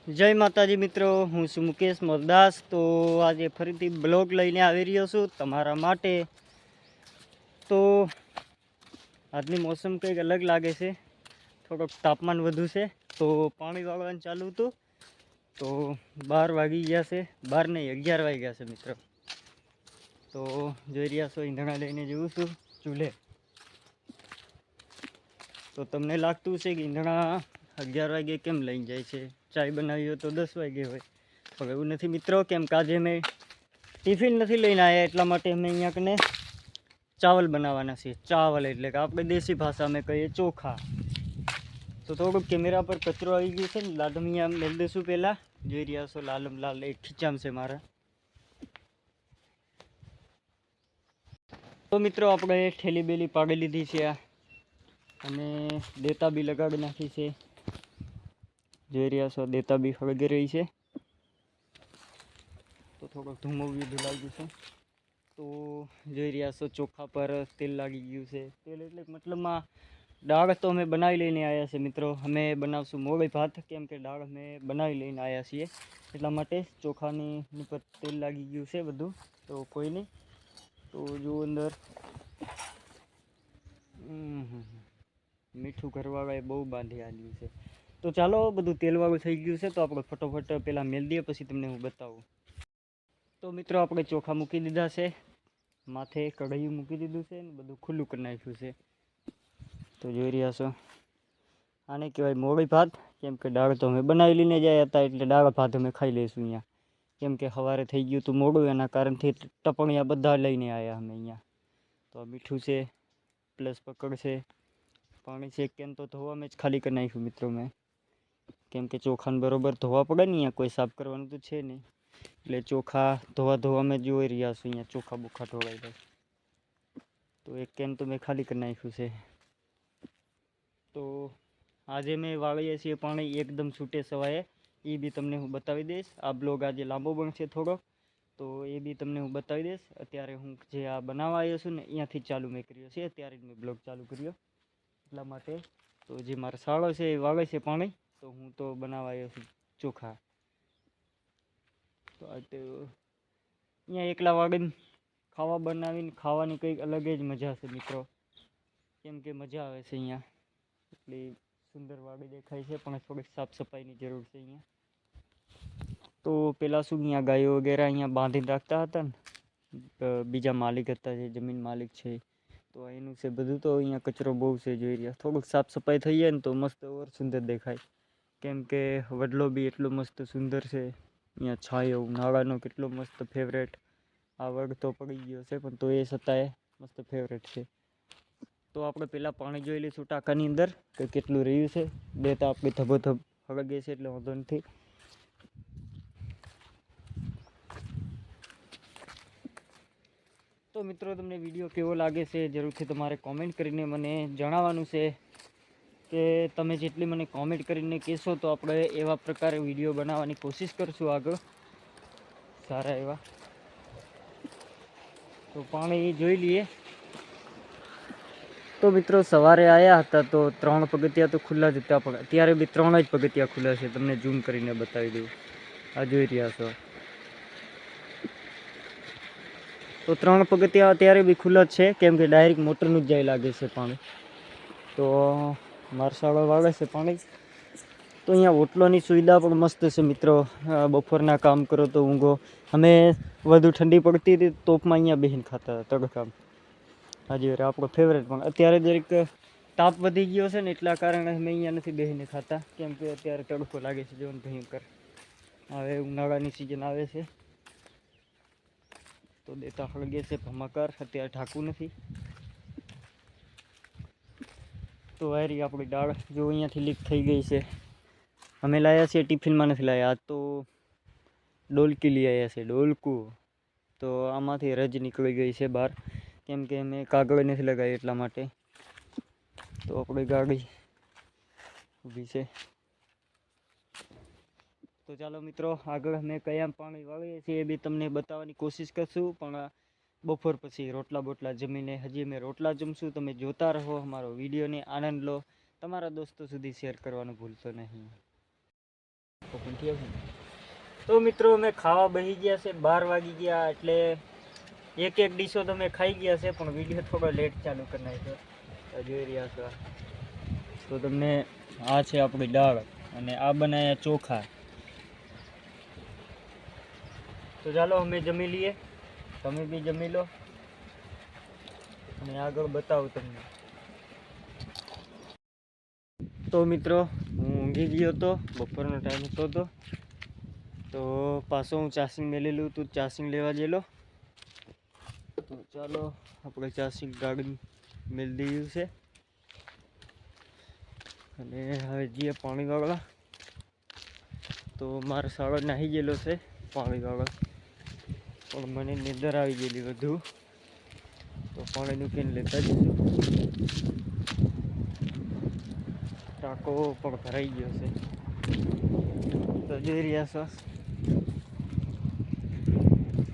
જય માતાજી મિત્રો, હું છું મુકેશ મોરદાસ। તો આજે ફરીથી બ્લોગ લઈને આવી રહ્યો છું તમારા માટે। તો આજની મોસમ કંઈક અલગ લાગે છે, થોડોક તાપમાન વધુ છે, તો પાણી વાળવાનું ચાલુ હતું। તો 12 વાગી ગયા છે, 12 નહીં 11 વાગ્યા છે મિત્રો। તો જોઈ રહ્યા છો ઈંધણા લઈને જઉં છું ચૂલે। તો તમને લાગતું છે કે ઈંધણા 11 વાગે કેમ લઈને જાય છે, ચાય બનાવી હોય તો 10 વાગે હોય, પણ એવું નથી મિત્રો। કેમ કે આજે મેં ટિફિન નથી લઈને આવ્યા, એટલા માટે અમે અહીંયા કને ચાવલ બનાવવાના છે। ચાવલ એટલે કે આપણે દેશી ભાષામાં કહીએ ચોખા। તો થોડુંક કેમેરા પર કચરો આવી ગયો છે ને, લાડમ અહીંયા મેળ દઈશું પહેલાં। જોઈ રહ્યા છો લાલમ લાલ એક ખીચામ છે મારા। તો મિત્રો આપણે ઠેલી બેલી પાડી લીધી છે આ, અને દેતા બી લગાડી નાખી છે। જોઈ રહ્યા છો દેતા બી સળગી રહી છે, તો થોડોક ધૂમો બી લાગ્યું છે। તો જોઈ રહ્યા છો ચોખા પર તેલ લાગી ગયું છે। તેલ એટલે મતલબમાં દાળ તો અમે બનાવી લઈને આવ્યા છે મિત્રો। અમે બનાવશું મોળે ભાત, કેમ કે દાળ અમે બનાવી લઈને આવ્યા છીએ, એટલા માટે ચોખાની ઉપર તેલ લાગી ગયું છે બધું। તો કોઈ નહીં, તો જો અંદર મીઠું ઘરવાળાએ બહુ બાંધી આલ્યું છે। તો ચાલો બધું તેલવાળું થઈ ગયું છે, તો આપણે ફટોફટ પહેલાં મેળ દઈએ, પછી તમને હું બતાવું। તો મિત્રો આપણે ચોખા મૂકી દીધા છે, માથે કઢાઈ મૂકી દીધું છે ને બધું ખુલ્લું કરી નાખ્યું છે। તો જોઈ રહ્યા છો આને કહેવાય મોળી ભાત, કેમ કે દાળ તો અમે બનાવી લઈને જ આવ્યા હતા, એટલે દાળ ભાત અમે ખાઈ લઈશું અહીંયા। કેમ કે સવારે થઈ ગયું હતું મોડું, એના કારણથી ટપણિયા બધા લઈને આવ્યા અમે અહીંયા। તો મીઠું છે પ્લસ પકડ છે, પાણી છે, કેમ તો ધોવામાં જ ખાલી કરી નાખ્યું મિત્રો મેં, કેમ કે ચોખાને બરોબર ધોવા પડે ને, અહીંયા કોઈ સાફ કરવાનું તો છે નહીં, એટલે ચોખા ધોવામાં જોઈ રહ્યા છો અહીંયા ચોખા બોખા ધોવાઈ જાય। તો એક કેન તો મેં ખાલી કરી નાખ્યું છે। તો આજે મેં વાળીએ છીએ પાણી એકદમ છૂટે સવાયે, એ બી તમને હું બતાવી દઈશ। આ બ્લોગ આજે લાંબો બનશે થોડો, તો એ બી તમને હું બતાવી દઈશ। અત્યારે હું જે આ બનાવવા આવ્યો છું ને, અહીંયાથી ચાલુ મેં કર્યો છે, અત્યારે જ મેં બ્લોગ ચાલુ કર્યો એટલા માટે। તો જે મારો શાળો છે એ વાવે છે પાણી, તો હું તો બનાવવા આવ્યો છું ચોખા। તો અહીંયા એકલા વાળીને ખાવા બનાવીને ખાવાની કંઈક અલગ જ મજા છે મિત્રો, કેમ કે મજા આવે છે અહીંયા, એટલી સુંદર વાડી દેખાય છે, પણ થોડીક સાફ સફાઈની જરૂર છે અહીંયા। તો પહેલાં શું અહીંયા ગાયો વગેરે અહીંયા બાંધીને રાખતા હતા ને, બીજા માલિક હતા, જે જમીન માલિક છે, તો એનું છે બધું। તો અહીંયા કચરો બહુ છે, જોઈ રહ્યા, થોડુંક સાફ સફાઈ થઈ જાય ને તો મસ્ત ઓર સુંદર દેખાય, કેમ કે વડલો બી એટલો મસ્ત સુંદર છે। અહીંયા છાંયો ઉનાળાનો કેટલો મસ્ત ફેવરેટ, આ વડ તો પડી ગયો છે, પણ તો એ છતાંય મસ્ત ફેવરેટ છે। તો આપણે પહેલાં પાણી જોઈ લઈશું ટાંકાની અંદર કે કેટલું રહ્યું છે। દેતા આપણી ધબોધબ હળગે છે એટલે વાંધો નથી। તો મિત્રો તમને વિડીયો કેવો લાગે છે જરૂરથી તમારે કોમેન્ટ કરીને મને જણાવવાનું છે, કે તમે જેટલી મને કોમેન્ટ કરીને કહેશો તો આપણે એવા પ્રકારે વિડીયો બનાવવાની કોશિશ કરશું આગળ સારા એવા। તો પાણી જોઈ લઈએ। તો મિત્રો સવારે આવ્યા હતા તો 3 પગથિયા તો ખુલ્લા જ હતા, પણ અત્યારે બી 3 જ પગથિયા ખુલ્લા છે, તમને ઝૂમ કરીને બતાવી દઉં। આ જોઈ રહ્યા છો, તો 3 પગથિયા અત્યારે બી ખુલ્લા જ છે, કેમ કે ડાયરેક્ટ મોટરનું જ જાય લાગે છે પાણી। તો મારસાળો વાળે છે પાણી। તો અહીંયા ઓટલોની સુવિધા પણ મસ્ત છે મિત્રો, બપોરના કામ કરો તો ઊંઘો। અમે વધુ ઠંડી પડતી હતી તોપમાં અહીંયા બેસીને ખાતા હતા તડકામાં। હાજી આપણો ફેવરેટ, પણ અત્યારે જરીક તાપ વધી ગયો છે ને, એટલા કારણે અમે અહીંયા નથી બેસીને ખાતા, કેમ કે અત્યારે તડકો લાગે છે જોન ભયંકર। હવે ઉનાળાની સિઝન આવે છે તો દેતા હળગે છે ભમાકાર, અત્યારે ઢાંકવું નથી। તો વાયરી આપણી દાળ જો અહીંયાથી લીક થઈ ગઈ છે। અમે લાવ્યા છીએ ટિફિનમાં નથી લાવ્યા, આજ તો ડોલકી લઈ આવ્યા છે, ડોલકું। તો આમાંથી રજ નીકળી ગઈ છે બહાર, કેમ કે મેં કાગળ નથી લગાવી એટલા માટે। તો આપણી ગાડી ઊભી છે। તો ચાલો મિત્રો આગળ અમે કયા પાણી વાળીએ છીએ એ બી તમને બતાવવાની કોશિશ કરશું, પણ બપોર પછી રોટલા બોટલા જમીને હજી અમે રોટલા જમશું। તમે જોતા રહો અમારો વિડીયોને, આનંદ લો, તમારા દોસ્તો સુધી શેર કરવાનું ભૂલશો નહીં। તો પણ થયા છે. તો મિત્રો અમે ખાવા બેસી ગયા છે, 12 વાગી ગયા, એટલે એક ડીશો તો મેં ખાઈ ગયા છે, પણ વિડીયો થોડો લેટ ચાલુ કરી નાખ્યો. જોઈ રહ્યા છો તો તમને આ છે આપણી દાળ અને આ બનાવ્યા ચોખા. તો ચાલો અમે જમી લઈએ, તમે બી જમી લો અને આગળ બતાવું તમને. તો મિત્રો હું ઊંઘી ગયો હતો, બપોરનો ટાઈમ હતો તો પાછો હું ચાર્જિંગ મેલેલું હતું, ચાર્જિંગ લેવા ગયેલો. તો ચાલો આપણે ચાર્જિંગ ગાડી મેળ દીધું છે અને હવે જઈએ પાણી વાળવા. તો મારો સાળો નાહી ગયેલો છે પાણી વાળવા, પણ મને નિંદર આવી ગયેલી વધુ, તો પાણીનું કેન લેતા જઈશું. ટાંકો પણ ભરાઈ ગયો છે. તો જોઈ રહ્યા છો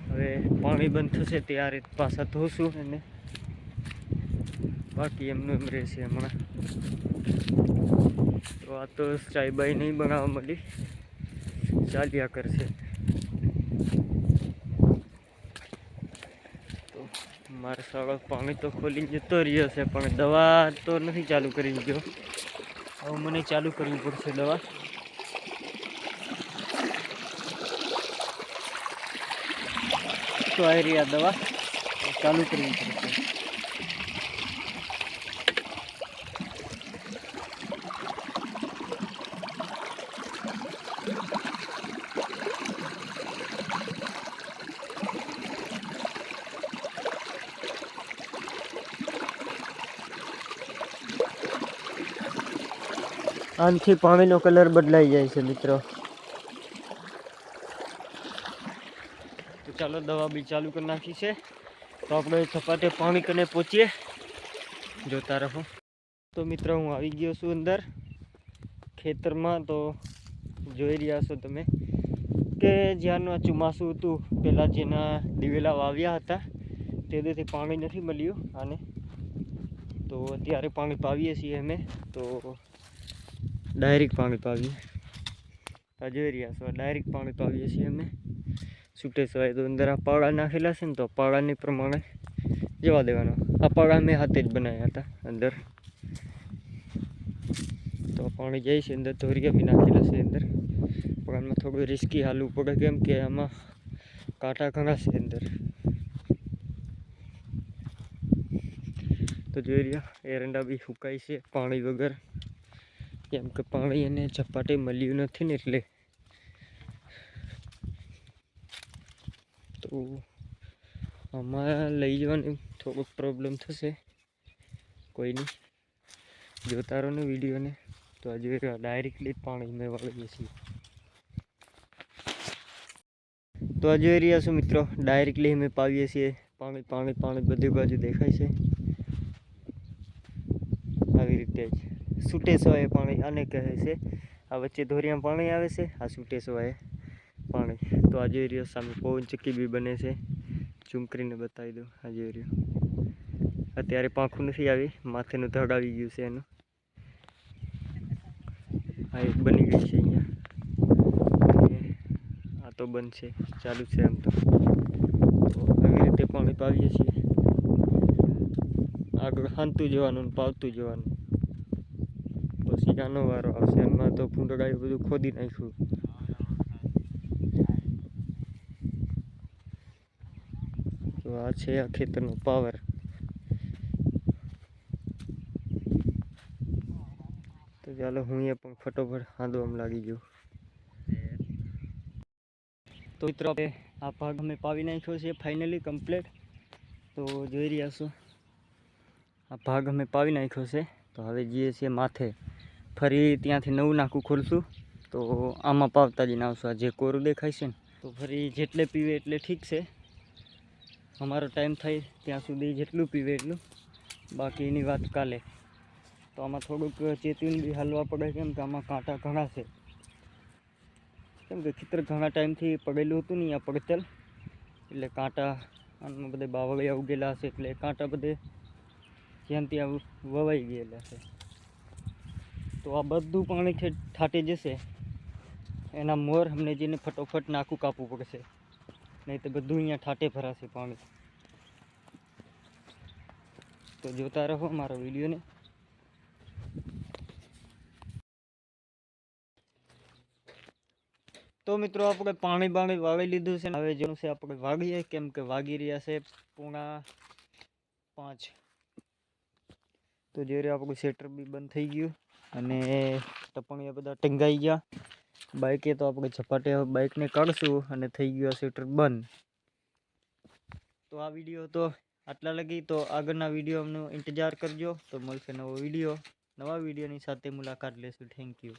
હવે પાણી બંધ થશે ત્યારે પાછા ધોશું અને બાકી એમનું એમ રહેશે હમણાં. તો આ તો ચાય બાય નહીં બનાવવા મળી, ચાલ્યા કરશે. તો મારે સાળો પાણી તો ખોલી જતો રહ્યો છે, પણ દવા તો નથી ચાલુ કરી ગયો. હવે મને ચાલુ કરવી પડશે દવા. તો આ રહી આ દવા ચાલુ કરવી પડશે. આનાથી પાણીનો કલર બદલાઈ જાય છે મિત્રો. તો ચાલો દવા બી ચાલુ કરી નાખી છે, તો આપણે ચપાટે પાણી કને પહોંચીએ, જોતા રહો. તો મિત્રો હું આવી ગયો છું અંદર ખેતરમાં. તો જોઈ રહ્યા છો તમે કે જ્યાંનું આ ચોમાસું હતું, પહેલાં જેના દિવેલા વાવ્યા હતા તેથી પાણી નથી મળ્યું આને, તો અત્યારે પાણી પાવીએ છીએ અમે. તો ડાયરેક્ટ પાણી પાવીએ, આ જોઈ રહ્યા છો ડાયરેક્ટ પાણી પાવીએ છીએ અમે છૂટે સવાય. તો અંદર આ પાળા નાખેલા છે ને, તો પાળાની પ્રમાણે જવા દેવાનો. આ પાળા મેં હાથે જ બનાવ્યા હતા અંદર. તો પાણી જાય છે અંદર, ધોરિયા બી નાખેલા છે અંદર, પણ આમાં થોડું રિસ્કી હાલવું પડે, કેમ કે આમાં કાંટા ઘણા છે અંદર. તો જોઈ રહ્યા એરંડા બી સુકાય છે પાણી વગર, કેમ કે પાણી એને ઝપાટે મળ્યું નથી ને એટલે. તો આમાં લઈ જવાની થોડોક પ્રોબ્લેમ થશે, કોઈ નહીં, જોતા રહો ને વિડીયોને. તો આ જોઈ રહ્યા ડાયરેક્ટલી પાણી મેં વાળીએ છીએ. તો આ જોઈ રહ્યા છો મિત્રો ડાયરેક્ટલી અમે પાવીએ છીએ પાણી. પાણી પાણી બધી બાજુ દેખાય છે. આવી રીતે જ છૂટે સવાય પાણી આને કહે છે. આ વચ્ચે ધોરિયા પાણી આવે છે, આ છૂટે સવાય પાણી. તો આ જોઈ રહ્યો સામે પવન ચક્કી બી બને છે, ઝૂમ કરીને બતાવી દઉં. આ જોઈ રહ્યો અત્યારે પાંખું નથી આવી, માથેનું ધડ આવી ગયું છે એનું. આ એક બની ગઈ છે અહીંયા, આ તો બંધ છે, ચાલુ છે એમ તો. આવી રીતે પાણી પાવીએ છીએ. આગળ હાંતું જવાનું, પાવતું જવાનું, પછી આનો વારો આવશે. એમાં તો ભૂંડળાએ બધું ખોદી નાખ્યું. તો આ છે આ ખેતરનો પાવર. તો ચાલો હું એ પણ ફટોફટ હાંદવામાં લાગી ગયું. તો મિત્રો આ ભાગ અમે પાવી નાખ્યો છે ફાઇનલી કમ્પ્લીટ. તો જોઈ રહ્યા છો આ ભાગ અમે પાવી નાખ્યો છે. તો હવે જઈએ છીએ માથે, ફરી ત્યાંથી નવું નાખું ખોલશું. તો આમાં પાવતા જઈને આવશું. આ જે કોરું દેખાય છે ને, તો ફરી જેટલે પીવે એટલે ઠીક છે, અમારો ટાઈમ થાય ત્યાં સુધી જેટલું પીવે એટલું, બાકી એની વાત કાલે. તો આમાં થોડુંક ચેતવીને બી હાલવા પડે, કેમ કે આમાં કાંટા ઘણા છે. કેમ કે ખેતર ઘણા ટાઈમથી પડેલું હતું નહીં આ પડતર, એટલે કાંટા આમાં બધે બાવળિયા ઉગેલા હશે, એટલે કાંટા બધે જ્યાં ત્યાં વવાઈ ગયેલા છે. તો આ બધું પાણી ઠાટે જશે એના મોર અમને જઈને ફટોફટ નાખું કાપવું પડશે, નહીં તો બધું અહીંયા ઠાટે ભરાશે પાણી. તો જોતા રહો મારો વિડીયોને. તો મિત્રો આપણે પાણી વાળી લીધું છે. હવે જેનું છે આપણે વાગીએ, કેમ કે વાગી રહ્યા છે 4:45. તો જે રે આપણું શેટર બી બંધ થઈ ગયું અને ટપણીયા બધા ટેંગાઈ ગયા. બાઇકે તો આપણે ઝપાટે બાઇકને કાઢશું અને થઈ ગયું આ શેટર બંધ. તો આ વિડીયો તો આટલા લગી. તો આગળના વિડીયોનો ઇંતજાર કરજો. તો મળશે નવો વિડીયો, નવા વિડીયોની સાથે મુલાકાત લેશું. Thank you.